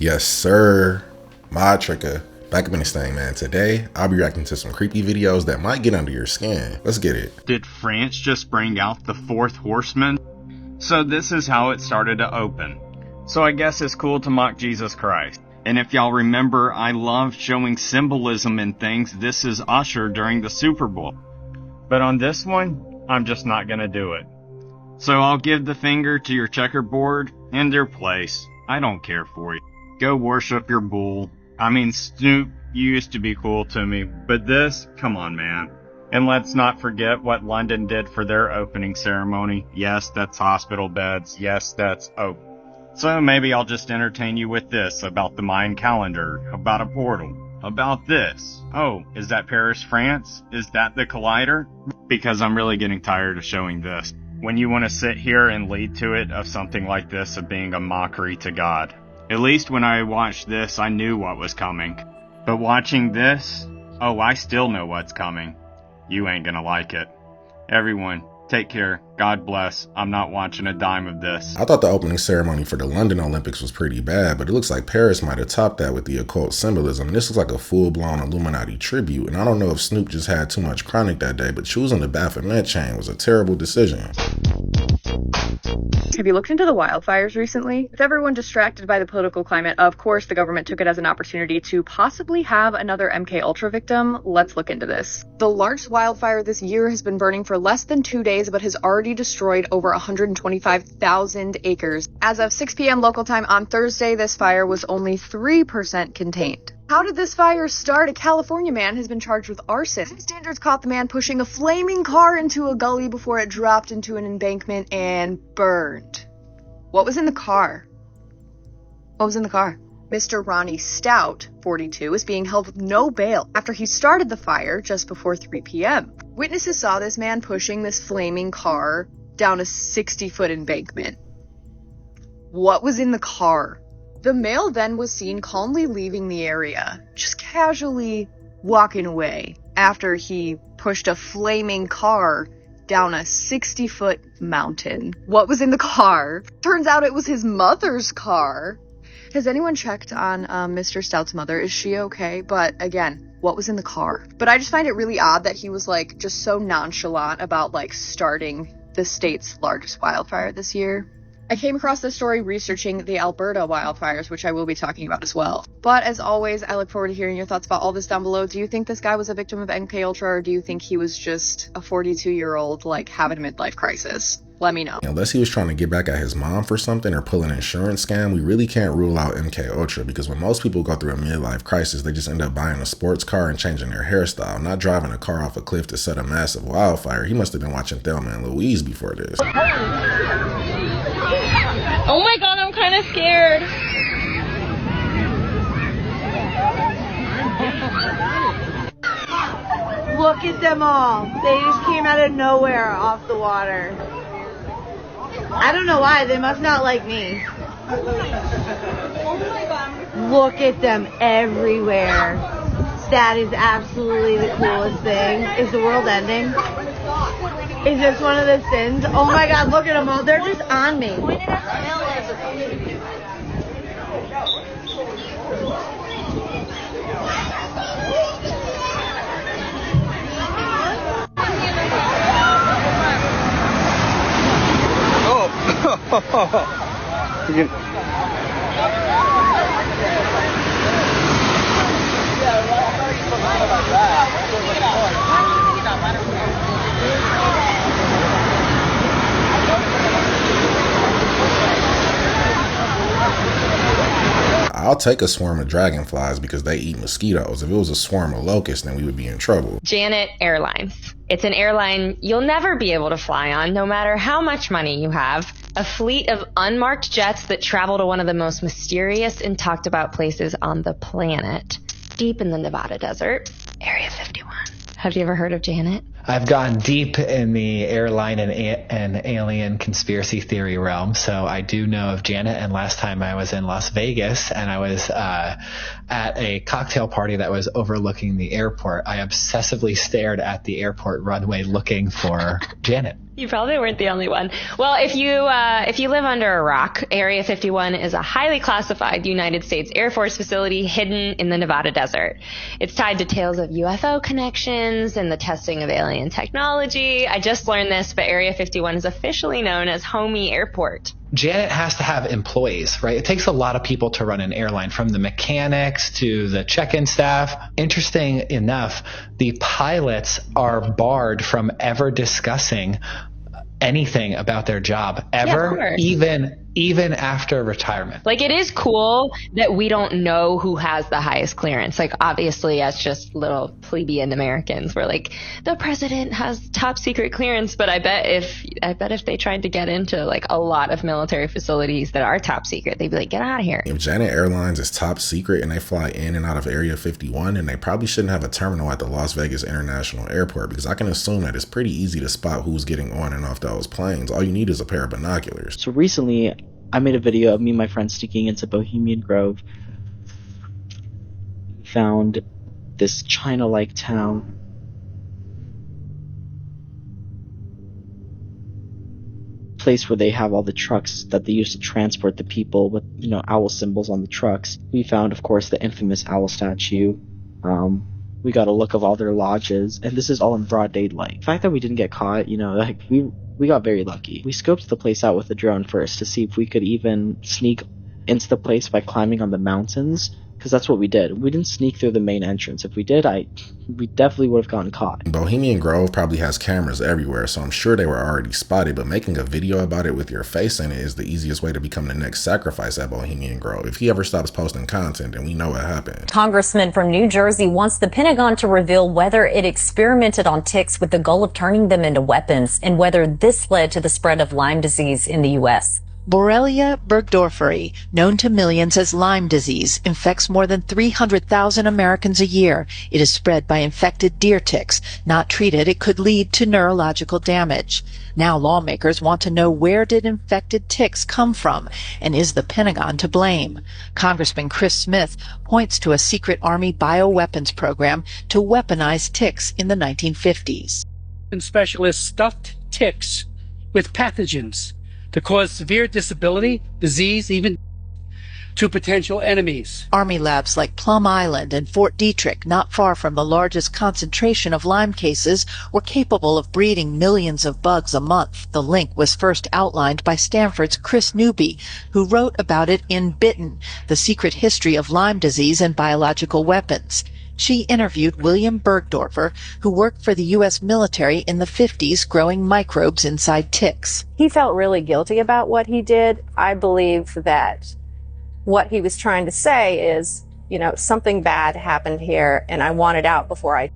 Yes, sir. Mod Tricker. Back up in this thing, man. Today, I'll be reacting to some creepy videos that might get under your skin. Let's get it. Did France just bring out the fourth horseman? So this is how it started to open. So I guess it's cool to mock Jesus Christ. And if y'all remember, I love showing symbolism in things. This is Usher during the Super Bowl. But on this one, I'm just not gonna do it. So I'll give the finger to your checkerboard in their place. I don't care for you. Go worship your bull. I mean, Snoop, you used to be cool to me, but this, come on, man. And let's not forget what London did for their opening ceremony. Yes, that's hospital beds. Yes, that's, So maybe I'll just entertain you with this about the Mayan calendar, about a portal, about this. Oh, is that Paris, France? Is that the Collider? Because I'm really getting tired of showing this. When you want to sit here and lead to it of something like this of being a mockery to God. At least when I watched this, I knew what was coming. But watching this, I still know what's coming. You ain't gonna like it. Everyone, take care. God bless. I'm not watching a dime of this. I thought the opening ceremony for the London Olympics was pretty bad, but it looks like Paris might have topped that with the occult symbolism. This looks like a full-blown Illuminati tribute, and I don't know if Snoop just had too much chronic that day, but choosing the Baphomet chain was a terrible decision. Have you looked into the wildfires recently? With everyone distracted by the political climate, of course the government took it as an opportunity to possibly have another MK Ultra victim. Let's look into this. The largest wildfire this year has been burning for less than 2 days, but has already destroyed over 125,000 acres. As of 6 p.m. local time on Thursday, this fire was only 3% contained. How did this fire start? A California man has been charged with arson. Bystanders caught the man pushing a flaming car into a gully before it dropped into an embankment and burned. What was in the car? What was in the car? Mr. Ronnie Stout, 42, is being held with no bail after he started the fire just before 3 p.m. Witnesses saw this man pushing this flaming car down a 60-foot embankment. What was in the car? The male then was seen calmly leaving the area, just casually walking away after he pushed a flaming car down a 60-foot mountain. What was in the car? Turns out it was his mother's car. Has anyone checked on Mr. Stout's mother? Is she okay? But again, what was in the car? But I just find it really odd that he was just so nonchalant about starting the state's largest wildfire this year. I came across this story researching the Alberta wildfires, which I will be talking about as well. But as always, I look forward to hearing your thoughts about all this down below. Do you think this guy was a victim of MK Ultra, or do you think he was just a 42-year-old having a midlife crisis? Let me know. Unless he was trying to get back at his mom for something or pull an insurance scam, we really can't rule out MK Ultra, because when most people go through a midlife crisis, they just end up buying a sports car and changing their hairstyle, not driving a car off a cliff to set a massive wildfire. He must have been watching Thelma and Louise before this. Oh my god, I'm kind of scared. Look at them all. They just came out of nowhere off the water. I don't know why. They must not like me. Look at them everywhere. That is absolutely the coolest thing. Is the world ending? Is this one of the sins? Oh my god, look at them all. They're just on me. I'll take a swarm of dragonflies because they eat mosquitoes. If it was a swarm of locusts, then we would be in trouble. Janet Airlines. It's an airline you'll never be able to fly on, no matter how much money you have. A fleet of unmarked jets that travel to one of the most mysterious and talked about places on the planet, deep in the Nevada desert, Area 51. Have you ever heard of Janet? I've gone deep in the airline and alien conspiracy theory realm, so I do know of Janet. And last time I was in Las Vegas, and I was at a cocktail party that was overlooking the airport. I obsessively stared at the airport runway looking for Janet. You probably weren't the only one. Well, if you live under a rock, Area 51 is a highly classified United States Air Force facility hidden in the Nevada desert. It's tied to tales of UFO connections and the testing of alien technology. I just learned this, but Area 51 is officially known as Homey Airport. Janet has to have employees, right? It takes a lot of people to run an airline, from the mechanics to the check-in staff. Interesting enough, the pilots are barred from ever discussing anything about their job ever, even after retirement. Like, it is cool that we don't know who has the highest clearance. Like, obviously, as just little plebeian Americans, we're like, the president has top secret clearance. But I bet if they tried to get into like a lot of military facilities that are top secret, they'd be like, get out of here. If Janet Airlines is top secret and they fly in and out of Area 51, then they probably shouldn't have a terminal at the Las Vegas International Airport, because I can assume that it's pretty easy to spot who's getting on and off those planes. All you need is a pair of binoculars. So recently, I made a video of me and my friends sneaking into Bohemian Grove. Found this China-like town. Place where they have all the trucks that they use to transport the people with, owl symbols on the trucks. We found, of course, the infamous owl statue. We got a look of all their lodges, and this is all in broad daylight. The fact that we didn't get caught, we got very lucky. We scoped the place out with a drone first to see if we could even sneak into the place by climbing on the mountains, because that's what we did. We didn't sneak through the main entrance. If we did, we definitely would have gotten caught. Bohemian Grove probably has cameras everywhere, so I'm sure they were already spotted, but making a video about it with your face in it is the easiest way to become the next sacrifice at Bohemian Grove. If he ever stops posting content, then we know what happened. Congressman from New Jersey wants the Pentagon to reveal whether it experimented on ticks with the goal of turning them into weapons, and whether this led to the spread of Lyme disease in the U.S. Borrelia burgdorferi, known to millions as Lyme disease, infects more than 300,000 Americans a year. It is spread by infected deer ticks. Not treated, it could lead to neurological damage. Now lawmakers want to know, where did infected ticks come from, and is the Pentagon to blame? Congressman Chris Smith points to a secret Army bioweapons program to weaponize ticks in the 1950s. Specialists stuffed ticks with pathogens to cause severe disability, disease, even to potential enemies. Army labs like Plum Island and Fort Detrick, not far from the largest concentration of Lyme cases, were capable of breeding millions of bugs a month. The link was first outlined by Stanford's Chris Newby, who wrote about it in Bitten, The Secret History of Lyme Disease and Biological Weapons. She interviewed William Bergdorfer, who worked for the U.S. military in the 50s growing microbes inside ticks. He felt really guilty about what he did. I believe that what he was trying to say is, something bad happened here, and I want it out before I...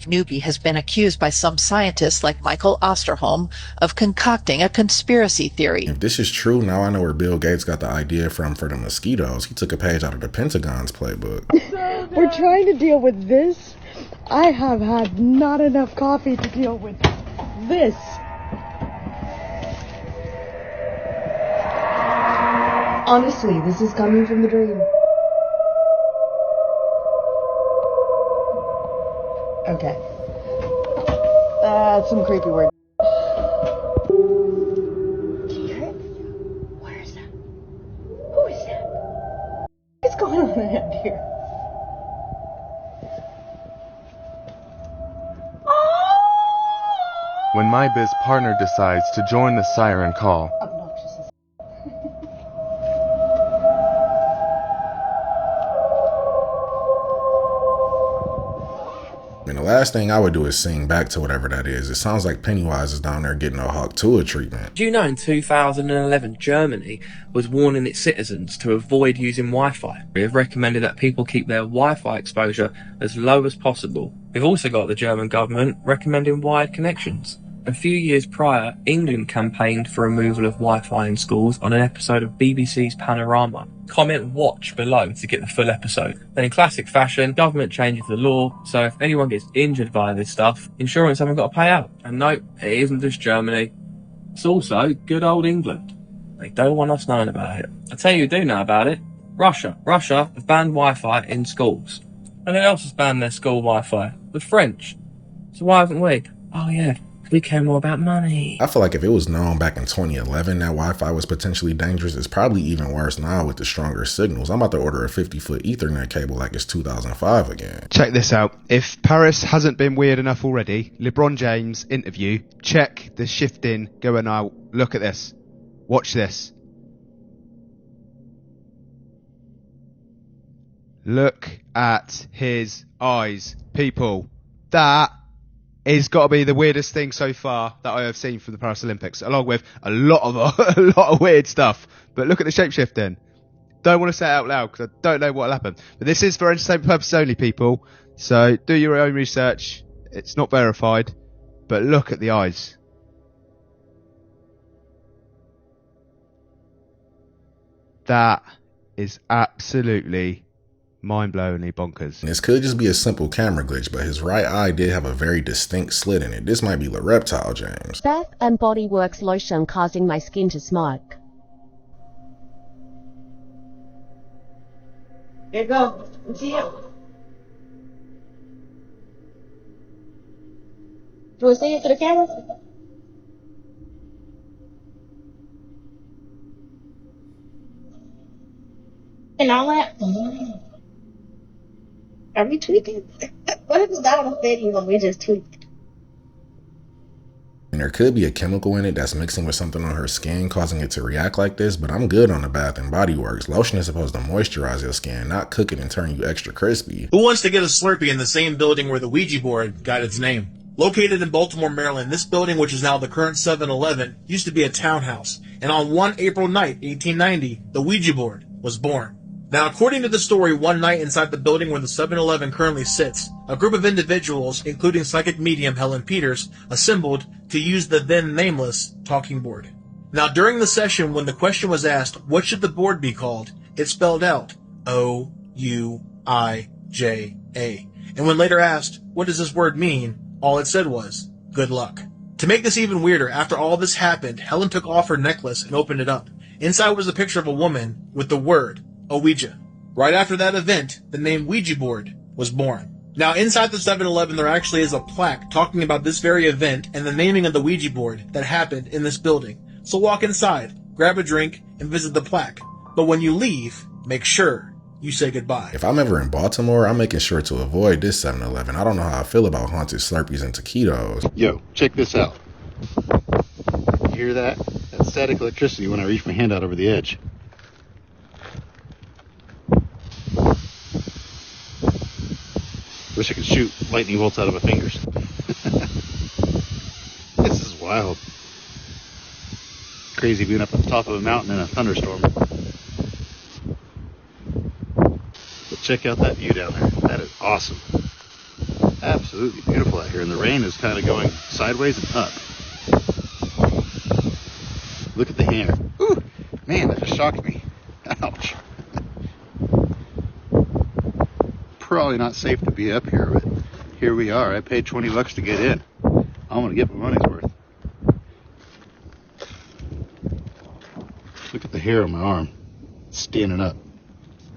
Newby has been accused by some scientists like Michael Osterholm of concocting a conspiracy theory. If this is true, now I know where Bill Gates got the idea from for the mosquitoes. He took a page out of the Pentagon's playbook. We're trying to deal with this. I have had not enough coffee to deal with this. Honestly, this is coming from the dream. Okay. That's some creepy word. Can you hear it? Where is that? Who is that? What's going on around here? When my biz partner decides to join the siren call. Obnoxious as And the last thing I would do is sing back to whatever that is. It sounds like Pennywise is down there getting a Hawk-Tuah treatment. Do you know in 2011 Germany was warning its citizens to avoid using Wi-Fi? We have recommended that people keep their Wi-Fi exposure as low as possible. We've also got the German government recommending wired connections. A few years prior, England campaigned for removal of Wi-Fi in schools on an episode of BBC's Panorama. Comment watch below to get the full episode. Then in classic fashion, government changes the law, so if anyone gets injured via this stuff, insurance haven't got to pay out. And no, it isn't just Germany. It's also good old England. They don't want us knowing about it. I tell you who do know about it. Russia. Russia have banned Wi-Fi in schools. And who else has banned their school Wi-Fi? The French. So why haven't we? Oh yeah, we care more about money. I feel like if it was known back in 2011 that Wi-Fi was potentially dangerous, it's probably even worse now with the stronger signals. I'm about to order a 50-foot Ethernet cable like it's 2005 again. Check this out. If Paris hasn't been weird enough already, LeBron James interview, check the shifting going out. Look at this. Watch this. Look at his eyes, people. That is got to be the weirdest thing so far that I have seen from the Paris Olympics, along with a lot of weird stuff. But look at the shapeshifting. Don't want to say it out loud because I don't know what will happen. But this is for entertainment purposes only, people. So do your own research. It's not verified, but look at the eyes. That is absolutely mind-blowingly bonkers. This could just be a simple camera glitch, but his right eye did have a very distinct slit in it. This might be Reptile James. Bath and Body Works lotion causing my skin to smoke. Here you go. See it. Do we say it to the camera? And all that? Are we tweaking? What if it's not on a video when we just tweaked? And there could be a chemical in it that's mixing with something on her skin, causing it to react like this, but I'm good on the Bath and Body Works. Lotion is supposed to moisturize your skin, not cook it and turn you extra crispy. Who wants to get a Slurpee in the same building where the Ouija board got its name? Located in Baltimore, Maryland, this building, which is now the current 7-Eleven, used to be a townhouse. And on one April night, 1890, the Ouija board was born. Now, according to the story, one night inside the building where the 7-Eleven currently sits, a group of individuals, including psychic medium Helen Peters, assembled to use the then nameless talking board. Now, during the session, when the question was asked, what should the board be called, it spelled out O-U-I-J-A. And when later asked, what does this word mean, all it said was, good luck. To make this even weirder, after all this happened, Helen took off her necklace and opened it up. Inside was a picture of a woman with the word Ouija. Right after that event, the name Ouija board was born. Now, inside the 7-Eleven, there actually is a plaque talking about this very event and the naming of the Ouija board that happened in this building. So walk inside, grab a drink, and visit the plaque. But when you leave, make sure you say goodbye. If I'm ever in Baltimore, I'm making sure to avoid this 7-Eleven. I don't know how I feel about haunted Slurpees and taquitos. Yo, check this out. You hear that? That's static electricity when I reach my hand out over the edge. Wish I could shoot lightning bolts out of my fingers. This is wild. Crazy being up on top of a mountain in a thunderstorm. But check out that view down there. That is awesome. Absolutely beautiful out here. And the rain is kind of going sideways and up. Look at the hammer. Ooh, man, that just shocked me. Ouch. Probably not safe to be up here, but here we are. I paid $20 to get in. I'm gonna get my money's worth. Look at the hair on my arm, standing up.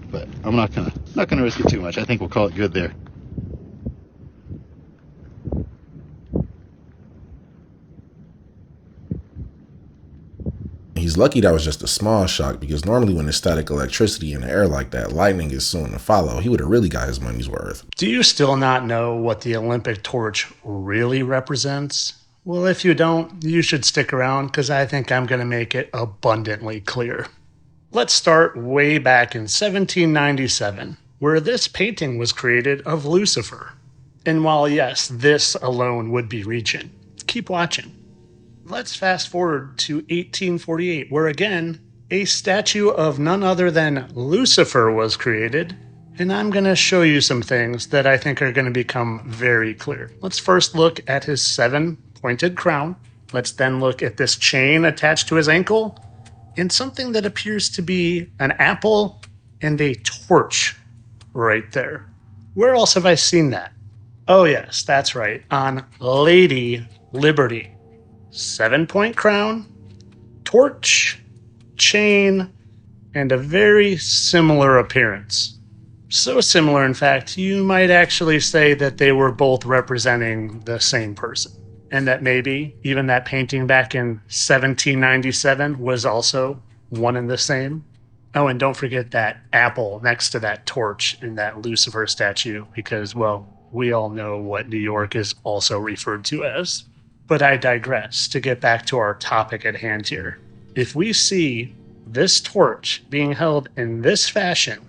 But I'm not gonna risk it too much. I think we'll call it good there. He's lucky that was just a small shock, because normally when there's static electricity in the air like that, lightning is soon to follow. He would have really got his money's worth. Do you still not know what the Olympic torch really represents? Well, if you don't, you should stick around, because I think I'm going to make it abundantly clear. Let's start way back in 1797, where this painting was created of Lucifer. And while yes, this alone would be reaching, keep watching. Let's fast forward to 1848, where again, a statue of none other than Lucifer was created, and I'm going to show you some things that I think are going to become very clear. Let's first look at his 7-pointed pointed crown. Let's then look at this chain attached to his ankle and something that appears to be an apple and a torch right there. Where else have I seen that? Oh yes, that's right, on Lady Liberty. 7-point crown, torch, chain, and a very similar appearance. So similar, in fact, you might actually say that they were both representing the same person. And that maybe even that painting back in 1797 was also one and the same. Oh, and don't forget that apple next to that torch in that Lucifer statue, because, well, we all know what New York is also referred to as. But I digress to get back to our topic at hand here. If we see this torch being held in this fashion,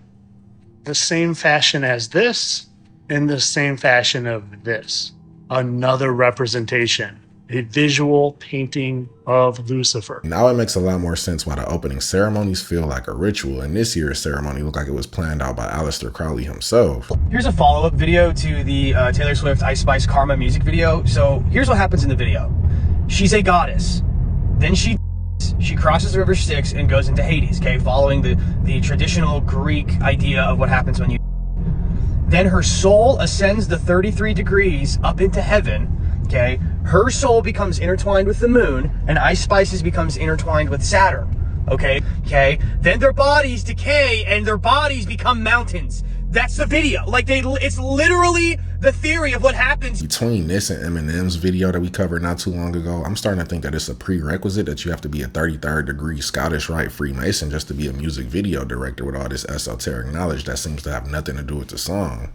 the same fashion as this, in the same fashion of this, another representation, a visual painting of Lucifer. Now it makes a lot more sense why the opening ceremonies feel like a ritual, and this year's ceremony looked like it was planned out by Aleister Crowley himself. Here's a follow-up video to the Taylor Swift Ice Spice Karma music video. So here's what happens in the video. She's a goddess. Then she crosses the river Styx and goes into Hades, okay, following the traditional Greek idea of what happens when you. Then her soul ascends the 33 degrees up into heaven, okay? Her soul becomes intertwined with the moon, and Ice Spice's becomes intertwined with Saturn, okay? Then their bodies decay, and their bodies become mountains. That's the video. Like, it's literally the theory of what happens. Between this and Eminem's video that we covered not too long ago, I'm starting to think that it's a prerequisite that you have to be a 33rd degree Scottish Rite Freemason just to be a music video director with all this esoteric knowledge that seems to have nothing to do with the song.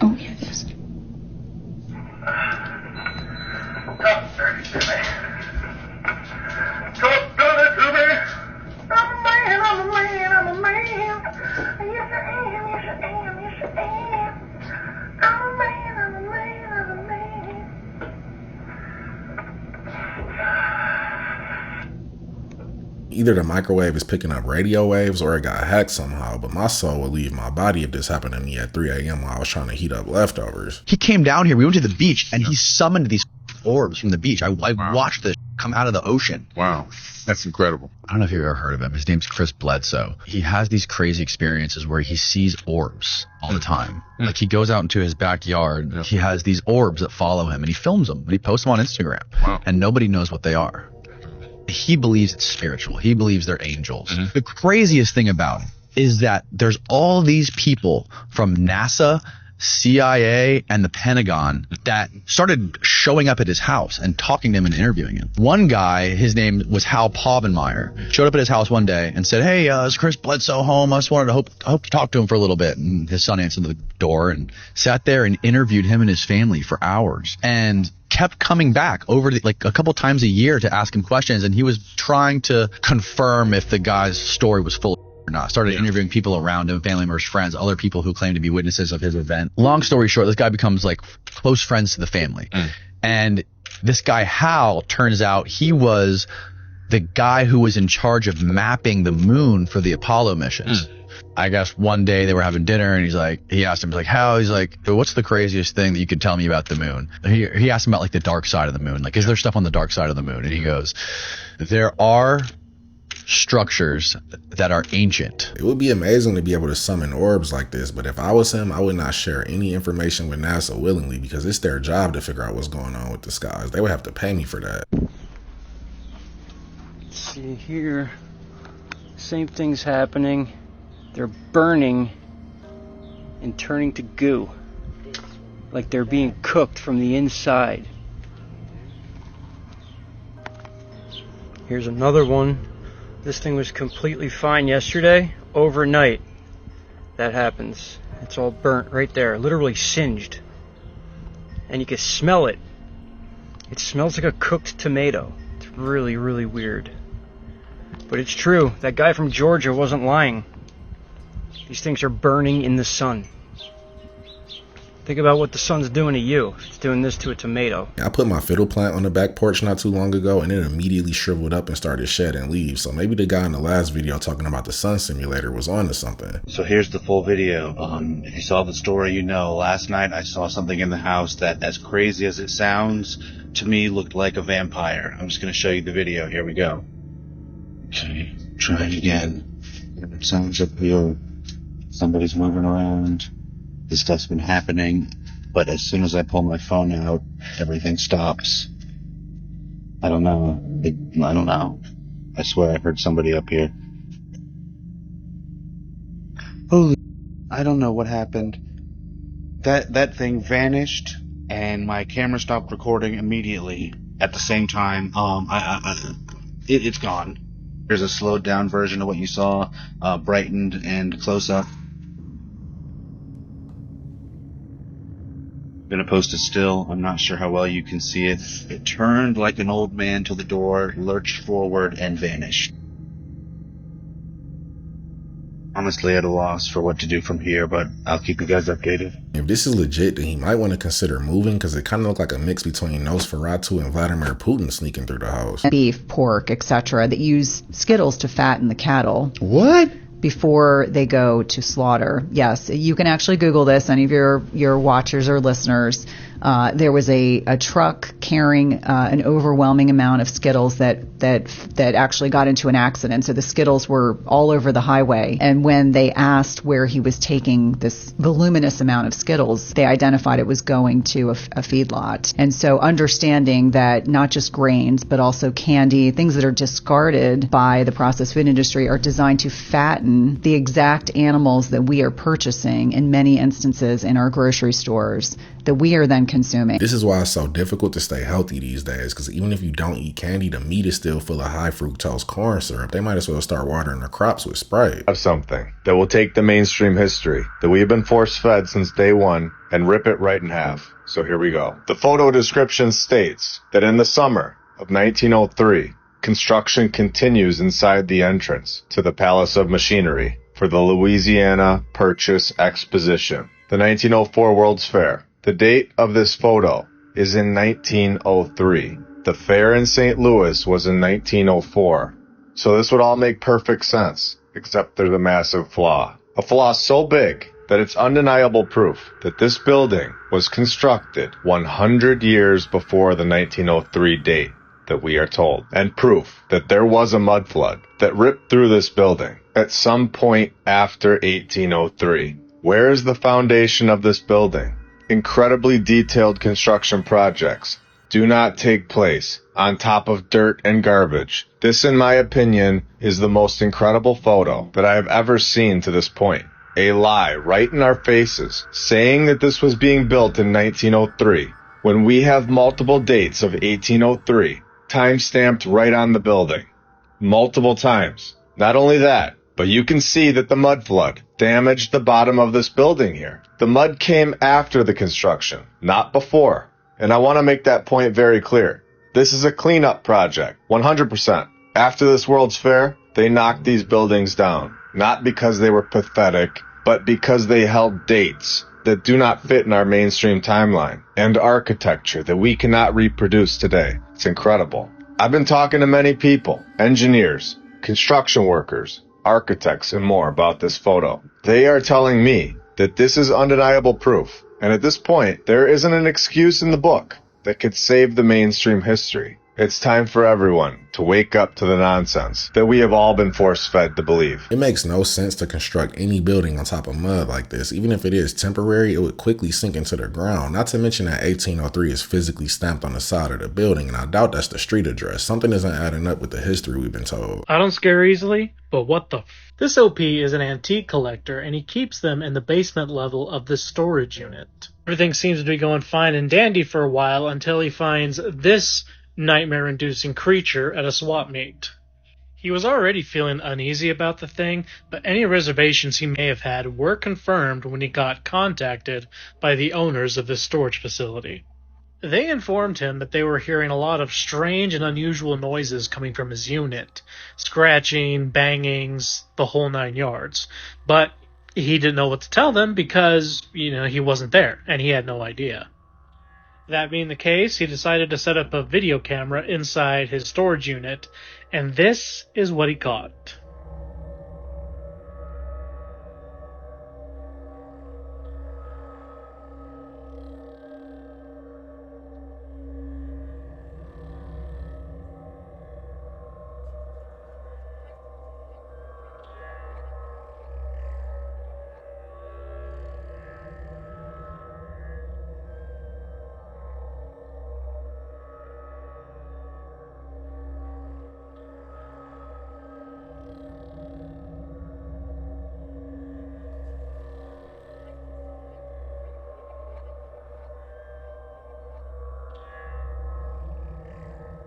Oh, yeah, this. Talk dirty to me. Talk dirty to me. I'm a man, I'm a man, I'm a man. Yes, I am, yes, I am, yes, I am. I'm a man, I'm a man, I'm a man. Either the microwave is picking up radio waves or it got hacked somehow, but my soul would leave my body if this happened to me at 3 a.m. while I was trying to heat up leftovers. He came down here. We went to the beach and he summoned these orbs from the beach. I watched this come out of the ocean. Wow. That's incredible. I don't know if you've ever heard of him. His name's Chris Bledsoe. He has these crazy experiences where he sees orbs all the time. Like he goes out into his backyard. He has these orbs that follow him and he films them and he posts them on Instagram. Wow. And nobody knows what they are. He believes it's spiritual. He believes they're angels. The craziest thing about it is that there's all these people from NASA, CIA, and the Pentagon that started showing up at his house and talking to him and interviewing him. One guy, his name was Hal Povenmire, showed up at his house one day and said, "Hey, is Chris Bledsoe home? I just wanted to hope to talk to him for a little bit." And his son answered the door and sat there and interviewed him and his family for hours and kept coming back over like a couple times a year to ask him questions. And he was trying to confirm if the guy's story was full or not. Started interviewing people around him, family members, friends, other people who claim to be witnesses of his event. Long story short, this guy becomes like close friends to the family. And this guy, Hal, turns out he was the guy who was in charge of mapping the moon for the Apollo missions. I guess one day they were having dinner and he asked him, he's like, "Hal," he's like, "What's the craziest thing that you could tell me about the moon?" He asked him about like the dark side of the moon. Like, is there stuff on the dark side of the moon? And he goes, "There are structures that are ancient." It would be amazing to be able to summon orbs like this, but if I was him, I would not share any information with NASA willingly because it's their job to figure out what's going on with the skies. They would have to pay me for that. Let's see here. Same thing's happening. They're burning and turning to goo. Like they're being cooked from the inside. Here's another one. This thing was completely fine yesterday. Overnight, that happens. It's all burnt right there, literally singed. And you can smell it. It smells like a cooked tomato. It's really, really weird. But it's true. That guy from Georgia wasn't lying. These things are burning in the sun. Think about what the sun's doing to you. It's doing this to a tomato. I put my fiddle plant on the back porch not too long ago, and it immediately shriveled up and started shedding leaves. So maybe the guy in the last video talking about the sun simulator was onto something. So here's the full video. If you saw the story, you know, last night I saw something in the house that, as crazy as it sounds, to me looked like a vampire. I'm just going to show you the video. Here we go. Okay, try it again. It sounds up here. Somebody's moving around. This stuff's been happening, but as soon as I pull my phone out, everything stops. I don't know. I don't know. I swear I heard somebody up here. Holy, I don't know what happened. That thing vanished, and my camera stopped recording immediately. At the same time, it's gone. Here's a slowed down version of what you saw, brightened and close up. I'm gonna post a still. I'm not sure how well you can see it. It turned like an old man to the door, lurched forward, and vanished. Honestly at a loss for what to do from here, but I'll keep you guys updated. If this is legit, then he might want to consider moving, because it kind of looked like a mix between Nosferatu and Vladimir Putin sneaking through the house. Beef, pork, etc. that use Skittles to fatten the cattle. What? Before they go to slaughter. Yes, you can actually Google this, any of your watchers or listeners. There was a truck carrying an overwhelming amount of Skittles that actually got into an accident. So the Skittles were all over the highway. And when they asked where he was taking this voluminous amount of Skittles, they identified it was going to a feedlot. And so understanding that not just grains, but also candy, things that are discarded by the processed food industry, are designed to fatten the exact animals that we are purchasing in many instances in our grocery stores that we are then consuming. This is why it's so difficult to stay healthy these days, because even if you don't eat candy, the meat is still full of high fructose corn syrup. They might as well start watering their crops with Sprite. Of something that will take the mainstream history that we have been force-fed since day one and rip it right in half. So here we go. The photo description states that in the summer of 1903, construction continues inside the entrance to the Palace of Machinery for the Louisiana Purchase Exposition, the 1904 World's Fair. The date of this photo is in 1903. The fair in St. Louis was in 1904. So this would all make perfect sense, except there's a massive flaw. A flaw so big that it's undeniable proof that this building was constructed 100 years before the 1903 date that we are told, and proof that there was a mud flood that ripped through this building at some point after 1803. Where is the foundation of this building? Incredibly detailed construction projects do not take place on top of dirt and garbage. This, in my opinion, is the most incredible photo that I have ever seen to this point. A lie right in our faces, saying that this was being built in 1903, when we have multiple dates of 1803 time-stamped right on the building. Multiple times. Not only that, but you can see that the mud flood damaged the bottom of this building here. The mud came after the construction, not before. And I want to make that point very clear. This is a cleanup project, 100%. After this World's Fair, they knocked these buildings down. Not because they were pathetic, but because they held dates that do not fit in our mainstream timeline and architecture that we cannot reproduce today. It's incredible. I've been talking to many people, engineers, construction workers, architects, and more about this photo. They are telling me that this is undeniable proof. And at this point, there isn't an excuse in the book that could save the mainstream history. It's time for everyone to wake up to the nonsense that we have all been force-fed to believe. It makes no sense to construct any building on top of mud like this. Even if it is temporary, it would quickly sink into the ground. Not to mention that 1803 is physically stamped on the side of the building, and I doubt that's the street address. Something isn't adding up with the history we've been told. I don't scare easily, but what the This OP is an antique collector, and he keeps them in the basement level of the storage unit. Everything seems to be going fine and dandy for a while until he finds this nightmare-inducing creature at a swap meet. He was already feeling uneasy about the thing, but any reservations he may have had were confirmed when he got contacted by the owners of this storage facility. They informed him that they were hearing a lot of strange and unusual noises coming from his unit. Scratching, bangings, the whole 9 yards. But He didn't know what to tell them because, he wasn't there, and he had no idea. That being the case, he decided to set up a video camera inside his storage unit, and this is what he caught.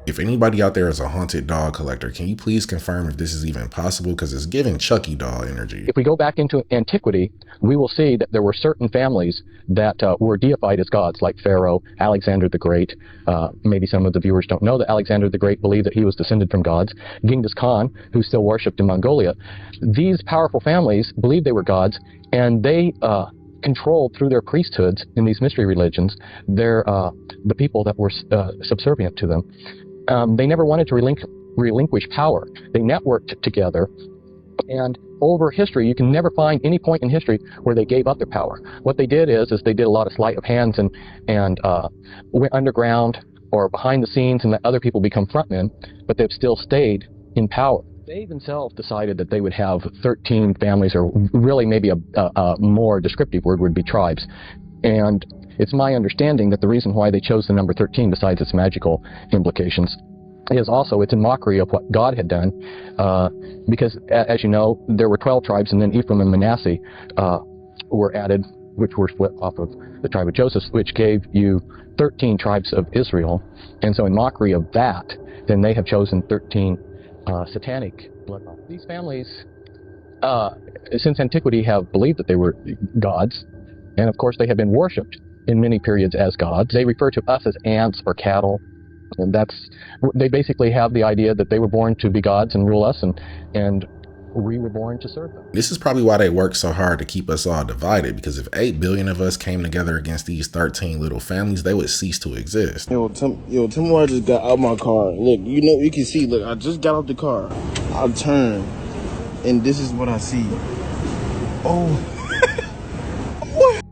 If anybody out there is a haunted dog collector, can you please confirm if this is even possible? Because it's giving Chucky doll energy. If we go back into antiquity, we will see that there were certain families that were deified as gods, like Pharaoh, Alexander the Great. Maybe some of the viewers don't know that Alexander the Great believed that he was descended from gods. Genghis Khan, who still worshipped in Mongolia. These powerful families believed they were gods, and they controlled through their priesthoods in these mystery religions the people that were subservient to them. They never wanted to relinquish power. They networked together, and over history, you can never find any point in history where they gave up their power. What they did is they did a lot of sleight of hands and went underground or behind the scenes and let other people become frontmen, but they've still stayed in power. They themselves decided that they would have 13 families, or really maybe a more descriptive word would be tribes. And it's my understanding that the reason why they chose the number 13, besides its magical implications, is also it's in mockery of what God had done, because, as you know, there were 12 tribes, and then Ephraim and Manasseh were added, which were split off of the tribe of Joseph, which gave you 13 tribes of Israel. And so in mockery of that, then they have chosen 13 satanic bloodlines. These families, since antiquity, have believed that they were gods, and of course they have been worshipped in many periods as gods. They refer to us as ants or cattle, and they basically have the idea that they were born to be gods and rule us, and we were born to serve them. This is probably why they work so hard to keep us all divided, because if 8 billion of us came together against these 13 little families, they would cease to exist. Tell me why I just got out my car. Look, you can see, look, I just got out the car. I turned, and this is what I see. Oh. What?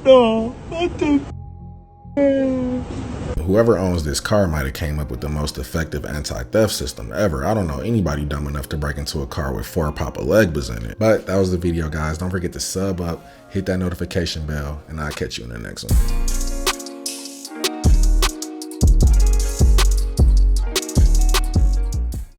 No, what the Whoever owns this car might have came up with the most effective anti-theft system ever. I don't know anybody dumb enough to break into a car with 4 Papa Legbas in it. But that was the video, guys. Don't forget to sub up, hit that notification bell, and I'll catch you in the next one.